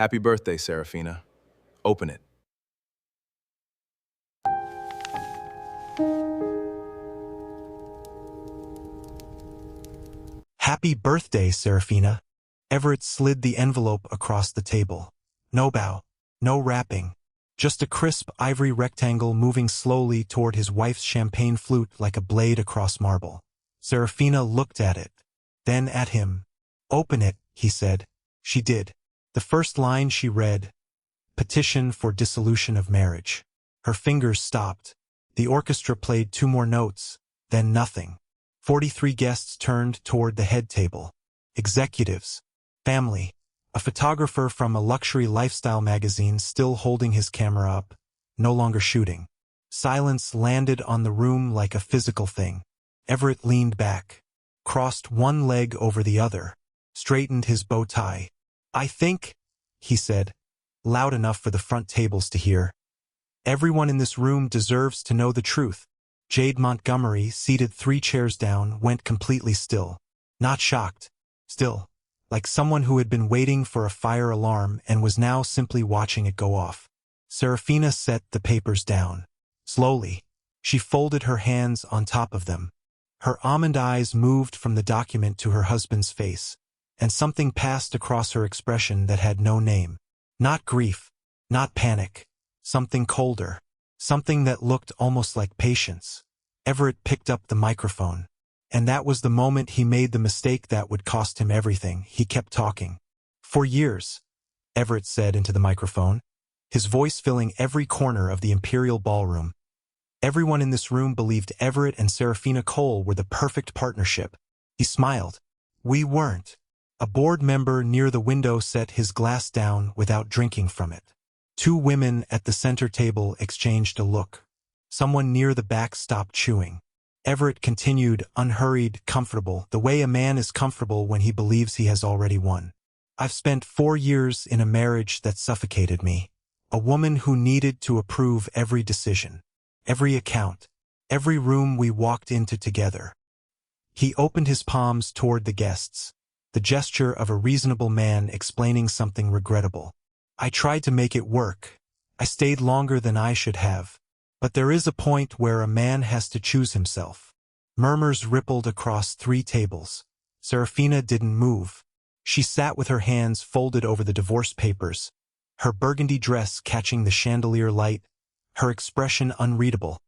Happy birthday, Seraphina. Open it. Happy birthday, Seraphina. Everett slid the envelope across the table. No bow, no wrapping. Just a crisp ivory rectangle moving slowly toward his wife's champagne flute like a blade across marble. Seraphina looked at it, then at him. "Open it," he said. She did. The first line she read, "Petition for dissolution of marriage." Her fingers stopped. The orchestra played 2 more notes, then nothing. 43 guests turned toward the head table. Executives, family, a photographer from a luxury lifestyle magazine still holding his camera up, no longer shooting. Silence landed on the room like a physical thing. Everett leaned back, crossed one leg over the other, straightened his bow tie. "I think," he said, loud enough for the front tables to hear, "everyone in this room deserves to know the truth." Jade Montgomery, seated 3 chairs down, went completely still. Not shocked. Still, like someone who had been waiting for a fire alarm and was now simply watching it go off. Seraphina set the papers down. Slowly, she folded her hands on top of them. Her almond eyes moved from the document to her husband's face, and something passed across her expression that had no name. Not grief, not panic, something colder, something that looked almost like patience. Everett picked up the microphone. And that was the moment he made the mistake that would cost him everything. He kept talking. "For years," Everett said into the microphone, his voice filling every corner of the Imperial Ballroom. Everyone in this room believed Everett and Seraphina Cole were the perfect partnership. He smiled. "We weren't." A board member near the window set his glass down without drinking from it. 2 women at the center table exchanged a look. Someone near the back stopped chewing. Everett continued, unhurried, comfortable, the way a man is comfortable when he believes he has already won. "I've spent 4 years in a marriage that suffocated me. A woman who needed to approve every decision, every account, every room we walked into together." He opened his palms toward the guests, the gesture of a reasonable man explaining something regrettable. "I tried to make it work. I stayed longer than I should have. But there is a point where a man has to choose himself." Murmurs rippled across 3 tables. Seraphina didn't move. She sat with her hands folded over the divorce papers, her burgundy dress catching the chandelier light, her expression unreadable,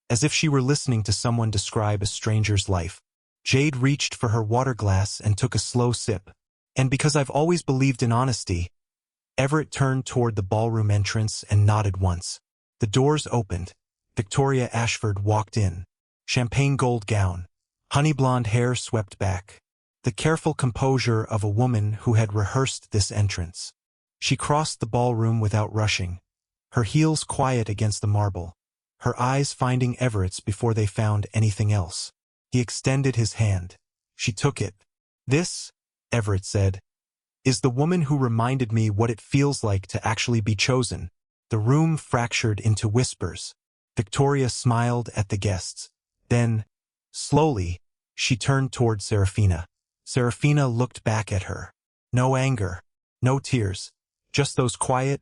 as if she were listening to someone describe a stranger's life. Jade reached for her water glass and took a slow sip. "And because I've always believed in honesty." Everett turned toward the ballroom entrance and nodded once. The doors opened. Victoria Ashford walked in. Champagne gold gown, honey blonde hair swept back. The careful composure of a woman who had rehearsed this entrance. She crossed the ballroom without rushing, her heels quiet against the marble, her eyes finding Everett's before they found anything else. He extended his hand. She took it. "This," Everett said, "is the woman who reminded me what it feels like to actually be chosen." The room fractured into whispers. Victoria smiled at the guests. Then, slowly, she turned toward Seraphina. Seraphina looked back at her. No anger, no tears, just those quiet,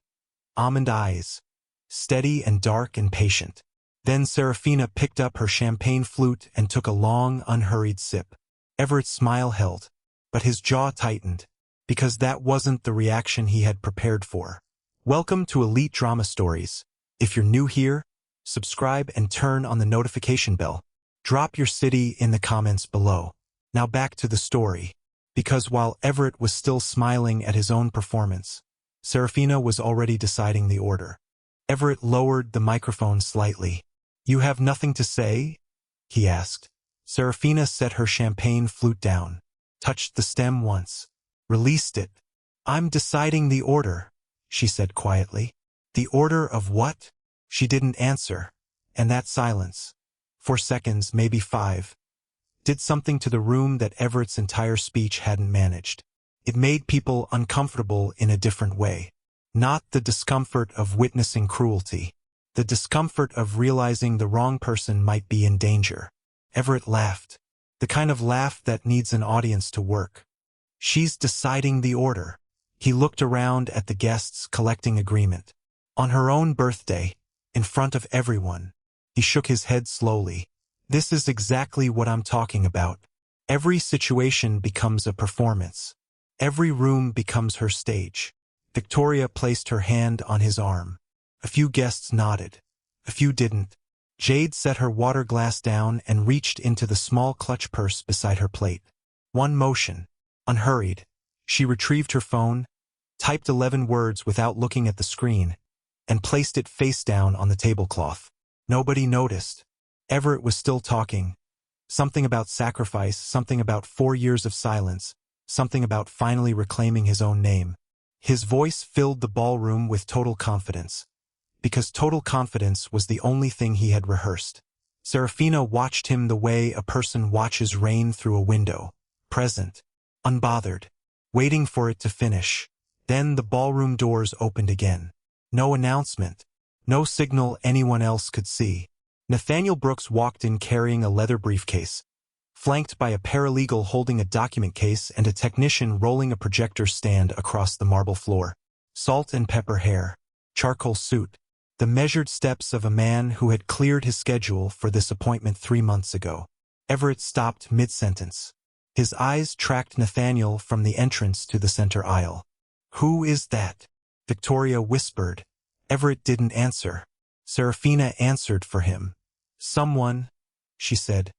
almond eyes, steady and dark and patient. Then Seraphina picked up her champagne flute and took a long, unhurried sip. Everett's smile held, but his jaw tightened, because that wasn't the reaction he had prepared for. Welcome to Elite Drama Stories. If you're new here, subscribe and turn on the notification bell. Drop your city in the comments below. Now back to the story. Because while Everett was still smiling at his own performance, Seraphina was already deciding the order. Everett lowered the microphone slightly. "You have nothing to say?" he asked. Seraphina set her champagne flute down, touched the stem once, released it. "I'm deciding the order," she said quietly. "The order of what?" She didn't answer, and that silence, 4 seconds, maybe 5, did something to the room that Everett's entire speech hadn't managed. It made people uncomfortable in a different way. Not the discomfort of witnessing cruelty, the discomfort of realizing the wrong person might be in danger. Everett laughed, the kind of laugh that needs an audience to work. "She's deciding the order," He looked around at the guests collecting agreement. On her own birthday, in front of everyone, he shook his head slowly. This is exactly what I'm talking about. Every situation becomes a performance. Every room becomes her stage. Victoria placed her hand on his arm. A few guests nodded. A few didn't. Jade set her water glass down and reached into the small clutch purse beside her plate. One motion. Unhurried. She retrieved her phone, typed 11 words without looking at the screen, and placed it face down on the tablecloth. Nobody noticed. Everett was still talking. Something about sacrifice, something about 4 years of silence, something about finally reclaiming his own name. His voice filled the ballroom with total confidence, because total confidence was the only thing he had rehearsed. Seraphina watched him the way a person watches rain through a window, present, unbothered, waiting for it to finish. Then the ballroom doors opened again. No announcement, no signal anyone else could see. Nathaniel Brooks walked in carrying a leather briefcase, flanked by a paralegal holding a document case and a technician rolling a projector stand across the marble floor. Salt and pepper hair, charcoal suit, the measured steps of a man who had cleared his schedule for this appointment 3 months ago. Everett stopped mid-sentence. His eyes tracked Nathaniel from the entrance to the center aisle. "Who is that?" Victoria whispered. Everett didn't answer. Seraphina answered for him. "Someone," she said,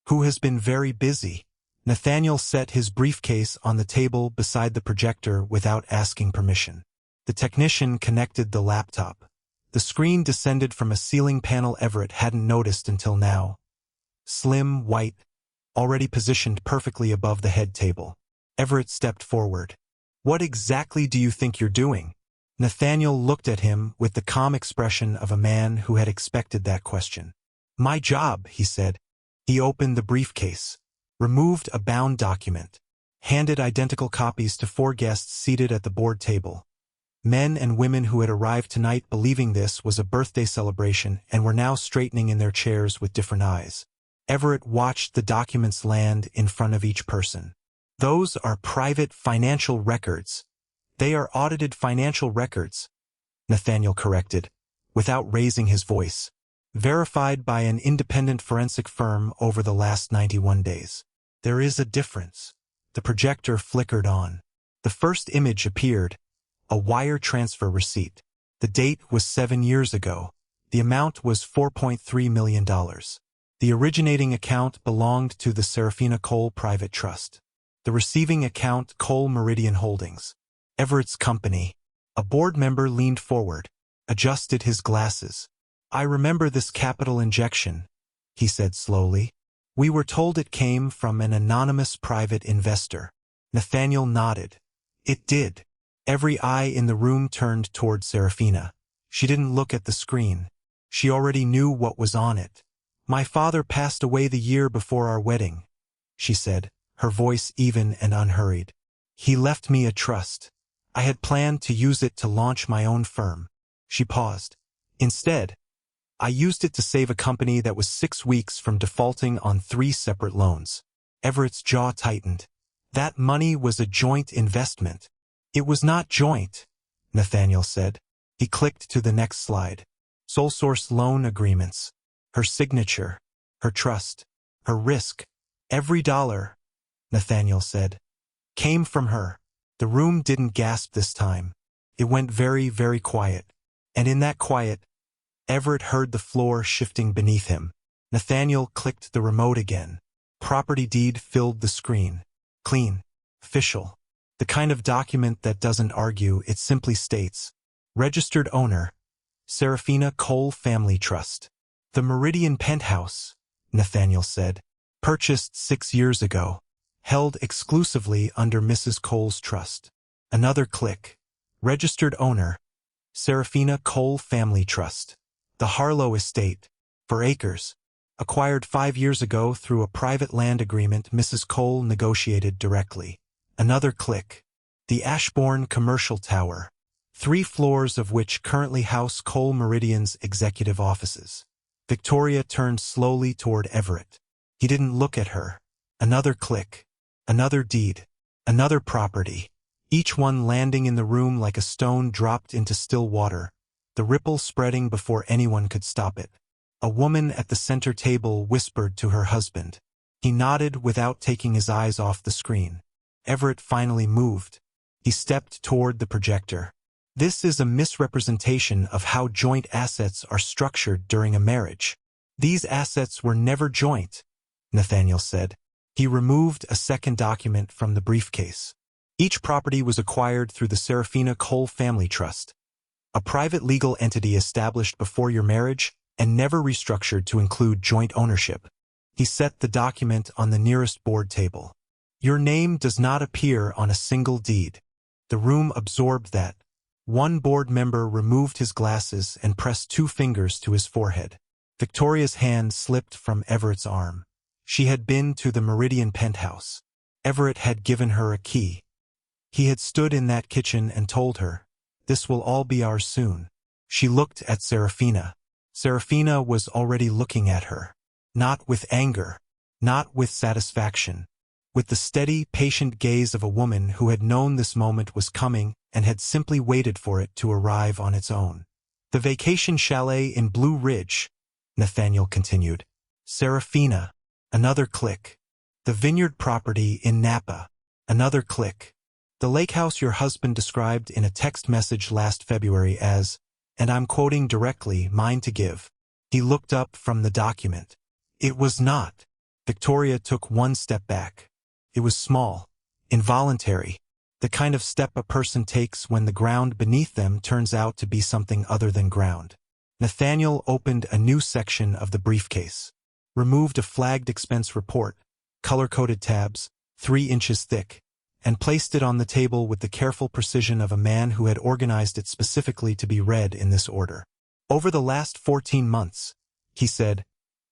"who has been very busy." Nathaniel set his briefcase on the table beside the projector without asking permission. The technician connected the laptop. The screen descended from a ceiling panel Everett hadn't noticed until now. Slim, white, already positioned perfectly above the head table. Everett stepped forward. "What exactly do you think you're doing?" Nathaniel looked at him with the calm expression of a man who had expected that question. "My job," he said. He opened the briefcase, removed a bound document, handed identical copies to 4 guests seated at the board table. Men and women who had arrived tonight believing this was a birthday celebration and were now straightening in their chairs with different eyes. Everett watched the documents land in front of each person. "Those are private financial records. They are audited financial records," Nathaniel corrected, without raising his voice. "Verified by an independent forensic firm over the last 91 days. There is a difference." The projector flickered on. The first image appeared, a wire transfer receipt. The date was 7 years ago. The amount was $4.3 million. The originating account belonged to the Seraphina Cole Private Trust. The receiving account Cole Meridian Holdings. Everett's company. A board member leaned forward, adjusted his glasses. "I remember this capital injection," he said slowly. "We were told it came from an anonymous private investor." Nathaniel nodded. It did. Every eye in the room turned toward Seraphina. She didn't look at the screen. She already knew what was on it. "My father passed away the year before our wedding," she said, her voice even and unhurried. "He left me a trust. I had planned to use it to launch my own firm." She paused. "Instead, I used it to save a company that was 6 weeks from defaulting on 3 separate loans." Everett's jaw tightened. "That money was a joint investment." "It was not joint," Nathaniel said. He clicked to the next slide. Sole source loan agreements. Her signature. Her trust. Her risk. Every dollar, Nathaniel said, came from her. The room didn't gasp this time. It went very, very quiet. And in that quiet, Everett heard the floor shifting beneath him. Nathaniel clicked the remote again. Property deed filled the screen. Clean. Official. The kind of document that doesn't argue, it simply states, registered owner, Seraphina Cole Family Trust. The Meridian Penthouse, Nathaniel said, purchased 6 years ago, held exclusively under Mrs. Cole's trust. Another click. Registered owner, Seraphina Cole Family Trust. The Harlow Estate, for acres, acquired 5 years ago through a private land agreement Mrs. Cole negotiated directly. Another click. The Ashbourne Commercial Tower, 3 floors of which currently house Cole Meridian's executive offices. Victoria turned slowly toward Everett. He didn't look at her. Another click. Another deed. Another property. each one landing in the room like a stone dropped into still water, the ripple spreading before anyone could stop it. A woman at the center table whispered to her husband. He nodded without taking his eyes off the screen. Everett finally moved. He stepped toward the projector. This is a misrepresentation of how joint assets are structured during a marriage. These assets were never joint, Nathaniel said. He removed a second document from the briefcase. Each property was acquired through the Seraphina Cole Family Trust, a private legal entity established before your marriage and never restructured to include joint ownership. He set the document on the nearest board table. Your name does not appear on a single deed. The room absorbed that. One board member removed his glasses and pressed 2 fingers to his forehead. Victoria's hand slipped from Everett's arm. She had been to the Meridian penthouse. Everett had given her a key. He had stood in that kitchen and told her, "This will all be ours soon." She looked at Seraphina. Seraphina was already looking at her. Not with anger, not with satisfaction, with the steady, patient gaze of a woman who had known this moment was coming and had simply waited for it to arrive on its own. The vacation chalet in Blue Ridge, Nathaniel continued. Seraphina, another click. The vineyard property in Napa, another click. The lake house your husband described in a text message last February as, and I'm quoting directly, mine to give. He looked up from the document. It was not. Victoria took one step back. It was small, involuntary, the kind of step a person takes when the ground beneath them turns out to be something other than ground. Nathaniel opened a new section of the briefcase, removed a flagged expense report, color-coded tabs, 3 inches thick, and placed it on the table with the careful precision of a man who had organized it specifically to be read in this order. Over the last 14 months, he said,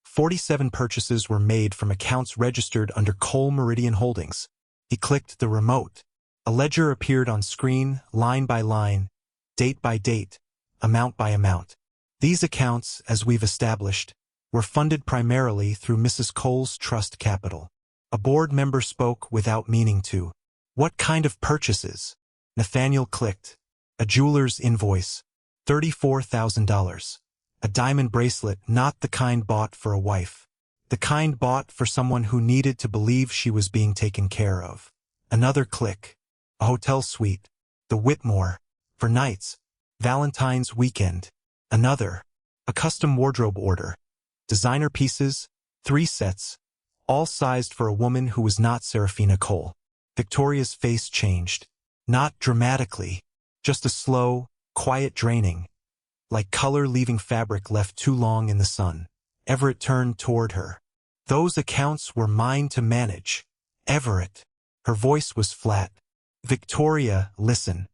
47 purchases were made from accounts registered under Cole Meridian Holdings. He clicked the remote. A ledger appeared on screen, line by line, date by date, amount by amount. These accounts, as we've established, were funded primarily through Mrs. Cole's trust capital. A board member spoke without meaning to. What kind of purchases? Nathaniel clicked. A jeweler's invoice. $34,000. A diamond bracelet, not the kind bought for a wife. The kind bought for someone who needed to believe she was being taken care of. Another click. A hotel suite. The Whitmore. For nights. Valentine's weekend. Another. A custom wardrobe order. Designer pieces. 3 sets. All sized for a woman who was not Seraphina Cole. Victoria's face changed. Not dramatically. Just a slow, quiet draining. Like color leaving fabric left too long in the sun. Everett turned toward her. Those accounts were mine to manage. Everett. Her voice was flat. Victoria, listen.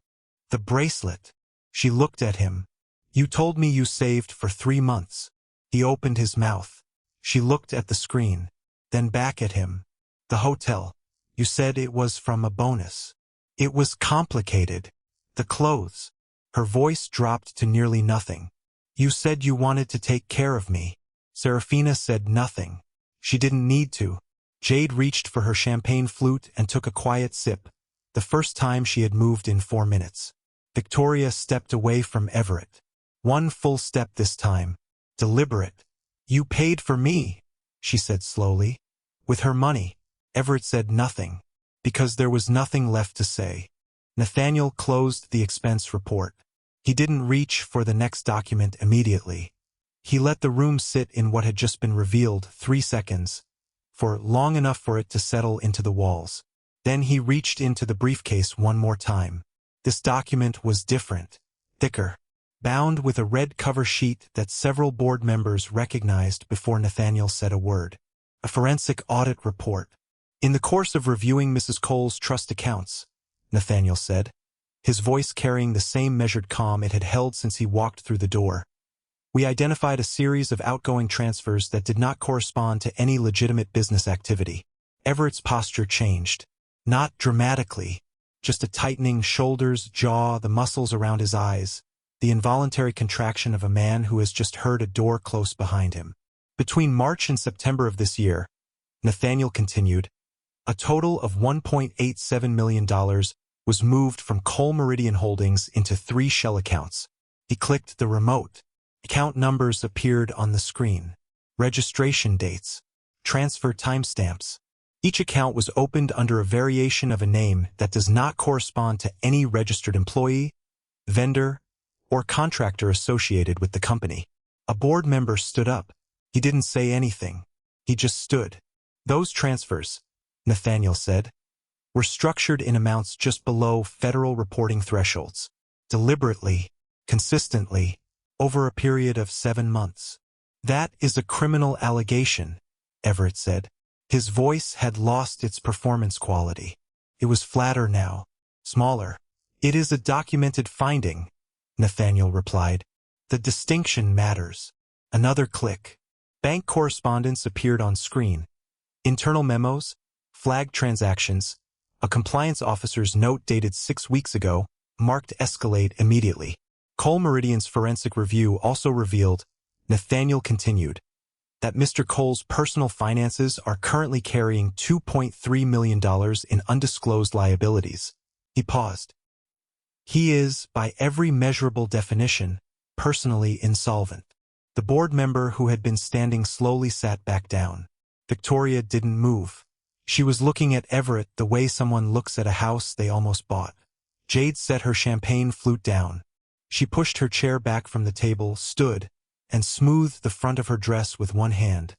The bracelet. She looked at him. You told me you saved for 3 months. He opened his mouth. She looked at the screen, then back at him. The hotel. You said it was from a bonus. It was complicated. The clothes. Her voice dropped to nearly nothing. You said you wanted to take care of me. Seraphina said nothing. She didn't need to. Jade reached for her champagne flute and took a quiet sip, the first time she had moved in 4 minutes. Victoria stepped away from Everett. One full step this time. Deliberate. You paid for me, she said slowly. With her money. Everett said nothing, because there was nothing left to say. Nathaniel closed the expense report. He didn't reach for the next document immediately. He let the room sit in what had just been revealed 3 seconds, for long enough for it to settle into the walls. Then he reached into the briefcase one more time. This document was different, thicker, bound with a red cover sheet that several board members recognized before Nathaniel said a word. A forensic audit report. In the course of reviewing Mrs. Cole's trust accounts, Nathaniel said, his voice carrying the same measured calm it had held since he walked through the door, we identified a series of outgoing transfers that did not correspond to any legitimate business activity. Everett's posture changed. Not dramatically, just a tightening shoulders, jaw, the muscles around his eyes, the involuntary contraction of a man who has just heard a door close behind him. Between March and September of this year, Nathaniel continued, a total of $1.87 million was moved from Cole Meridian Holdings into 3 shell accounts. He clicked the remote. Account numbers appeared on the screen. Registration dates. Transfer timestamps. Each account was opened under a variation of a name that does not correspond to any registered employee, vendor, or contractor associated with the company. A board member stood up. He didn't say anything. He just stood. Those transfers, Nathaniel said, were structured in amounts just below federal reporting thresholds, deliberately, consistently, over a period of 7 months. That is a criminal allegation, Everett said. His voice had lost its performance quality. It was flatter now, smaller. It is a documented finding, Nathaniel replied. The distinction matters. Another click. Bank correspondence appeared on screen. Internal memos, flagged transactions, a compliance officer's note dated 6 weeks ago, marked escalate immediately. Cole Meridian's forensic review also revealed, Nathaniel continued, that Mr. Cole's personal finances are currently carrying $2.3 million in undisclosed liabilities. He paused. He is, by every measurable definition, personally insolvent. The board member who had been standing slowly sat back down. Victoria didn't move. She was looking at Everett the way someone looks at a house they almost bought. Jade set her champagne flute down. She pushed her chair back from the table, stood, and smoothed the front of her dress with one hand.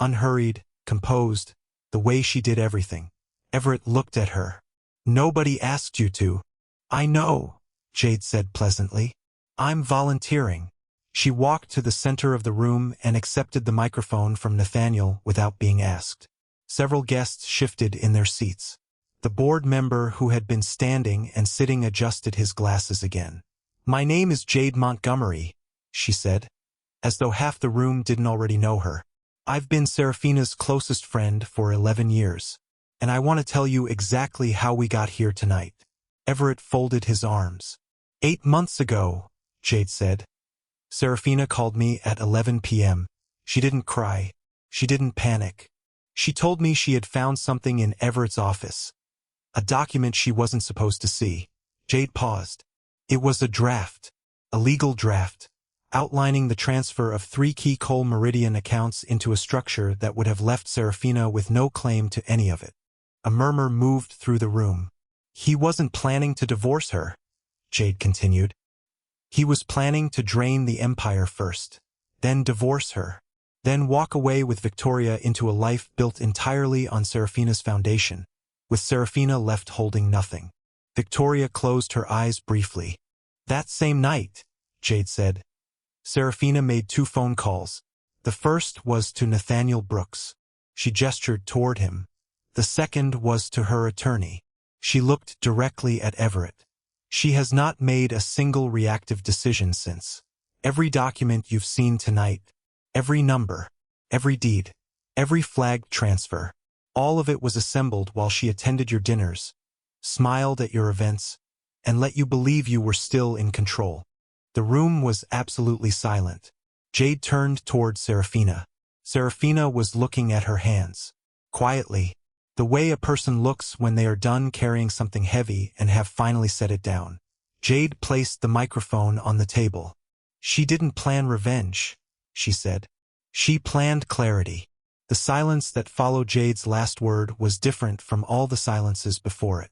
Unhurried, composed, the way she did everything. Everett looked at her. Nobody asked you to. I know, Jade said pleasantly. I'm volunteering. She walked to the center of the room and accepted the microphone from Nathaniel without being asked. Several guests shifted in their seats. The board member who had been standing and sitting adjusted his glasses again. My name is Jade Montgomery, she said, as though half the room didn't already know her. I've been Seraphina's closest friend for 11 years, and I want to tell you exactly how we got here tonight. Everett folded his arms. 8 months ago, Jade said. Seraphina called me at 11 p.m. She didn't cry. She didn't panic. She told me she had found something in Everett's office. A document she wasn't supposed to see. Jade paused. It was a draft. A legal draft. Outlining the transfer of 3 key Cole Meridian accounts into a structure that would have left Seraphina with no claim to any of it. A murmur moved through the room. He wasn't planning to divorce her, Jade continued. He was planning to drain the empire first, then divorce her, then walk away with Victoria into a life built entirely on Seraphina's foundation, with Seraphina left holding nothing. Victoria closed her eyes briefly. That same night, Jade said, Seraphina made 2 phone calls. The first was to Nathaniel Brooks. She gestured toward him. The second was to her attorney. She looked directly at Everett. She has not made a single reactive decision since. Every document you've seen tonight, every number, every deed, every flagged transfer, all of it was assembled while she attended your dinners, smiled at your events, and let you believe you were still in control. The room was absolutely silent. Jade turned toward Seraphina. Seraphina was looking at her hands. Quietly, the way a person looks when they are done carrying something heavy and have finally set it down. Jade placed the microphone on the table. She didn't plan revenge, she said. She planned clarity. The silence that followed Jade's last word was different from all the silences before it.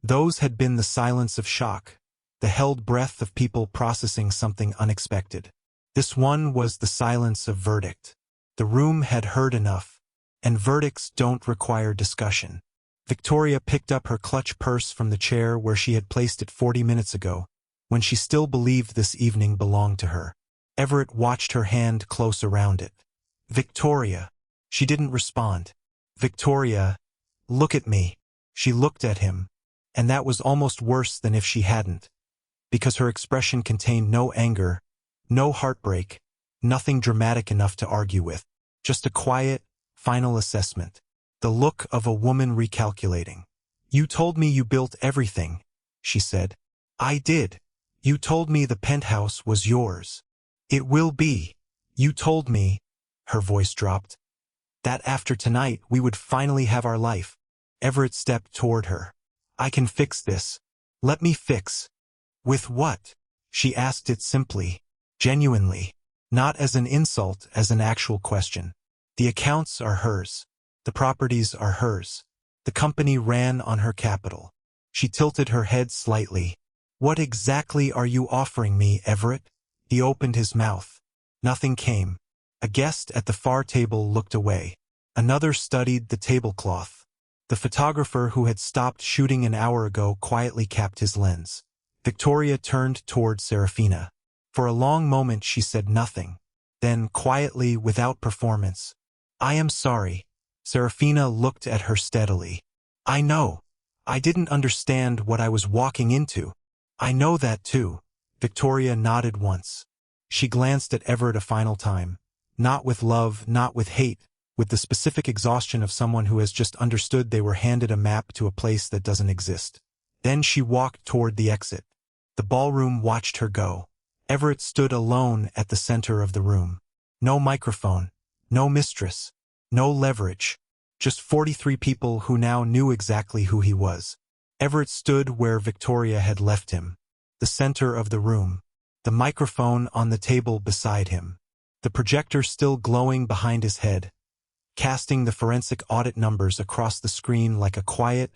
Those had been the silence of shock, the held breath of people processing something unexpected. This one was the silence of verdict. The room had heard enough, and verdicts don't require discussion. Victoria picked up her clutch purse from the chair where she had placed it 40 minutes ago, when she still believed this evening belonged to her. Everett watched her hand close around it. Victoria. She didn't respond. Victoria, look at me. She looked at him, and that was almost worse than if she hadn't, because her expression contained no anger, no heartbreak, nothing dramatic enough to argue with, just a quiet, final assessment. The look of a woman recalculating. You told me you built everything, she said. I did. You told me the penthouse was yours. It will be. You told me, her voice dropped, that after tonight we would finally have our life. Everett stepped toward her. I can fix this, Let me fix. With what? She asked it simply, genuinely, not as an insult, as an actual question. The accounts are hers. The properties are hers. The company ran on her capital. She tilted her head slightly. What exactly are you offering me, Everett? He opened his mouth. Nothing came. A guest at the far table looked away. Another studied the tablecloth. The photographer who had stopped shooting an hour ago quietly capped his lens. Victoria turned toward Seraphina. For a long moment she said nothing. Then, quietly, without performance, I am sorry. Seraphina looked at her steadily. I know. I didn't understand what I was walking into. I know that too. Victoria nodded once. She glanced at Everett a final time. Not with love, not with hate, with the specific exhaustion of someone who has just understood they were handed a map to a place that doesn't exist. Then she walked toward the exit. The ballroom watched her go. Everett stood alone at the center of the room. No microphone, no mistress, no leverage. Just 43 people who now knew exactly who he was. Everett stood where Victoria had left him. The center of the room. The microphone on the table beside him. The projector still glowing behind his head, casting the forensic audit numbers across the screen like a quiet,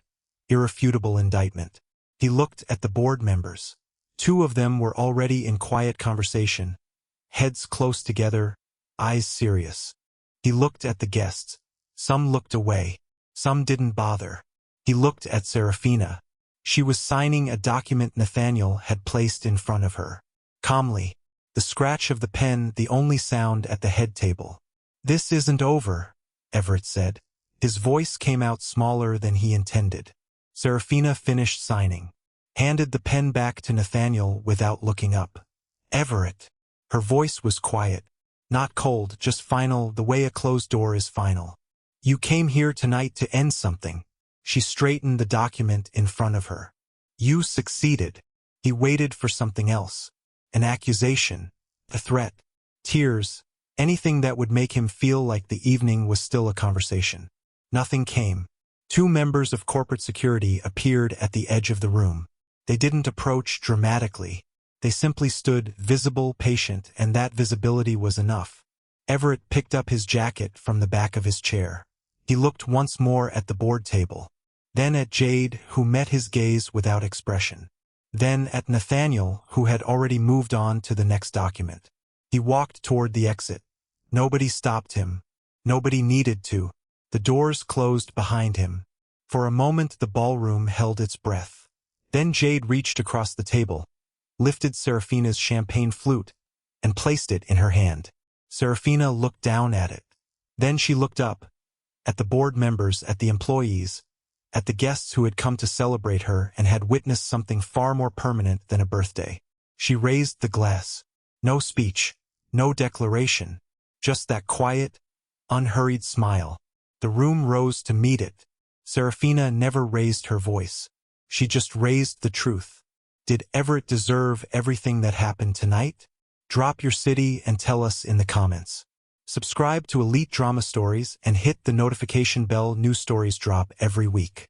irrefutable indictment. He looked at the board members. 2 of them were already in quiet conversation, heads close together, eyes serious. He looked at the guests. Some looked away. Some didn't bother. He looked at Seraphina. She was signing a document Nathaniel had placed in front of her. Calmly, the scratch of the pen the only sound at the head table. This isn't over, Everett said. His voice came out smaller than he intended. Seraphina finished signing. Handed the pen back to Nathaniel without looking up. Everett. Her voice was quiet. Not cold, just final, the way a closed door is final. You came here tonight to end something. She straightened the document in front of her. You succeeded. He waited for something else. An accusation. A threat. Tears. Anything that would make him feel like the evening was still a conversation. Nothing came. 2 members of corporate security appeared at the edge of the room. They didn't approach dramatically. They simply stood, visible, patient, and that visibility was enough. Everett picked up his jacket from the back of his chair. He looked once more at the board table. Then at Jade, who met his gaze without expression. Then at Nathaniel, who had already moved on to the next document. He walked toward the exit. Nobody stopped him. Nobody needed to. The doors closed behind him. For a moment the ballroom held its breath. Then Jade reached across the table, lifted Seraphina's champagne flute, and placed it in her hand. Seraphina looked down at it. Then she looked up, at the board members, at the employees, at the guests who had come to celebrate her and had witnessed something far more permanent than a birthday. She raised the glass. No speech, no declaration, just that quiet, unhurried smile. The room rose to meet it. Seraphina never raised her voice. She just raised the truth. Did Everett deserve everything that happened tonight? Drop your city and tell us in the comments. Subscribe to Elite Drama Stories and hit the notification bell. New stories drop every week.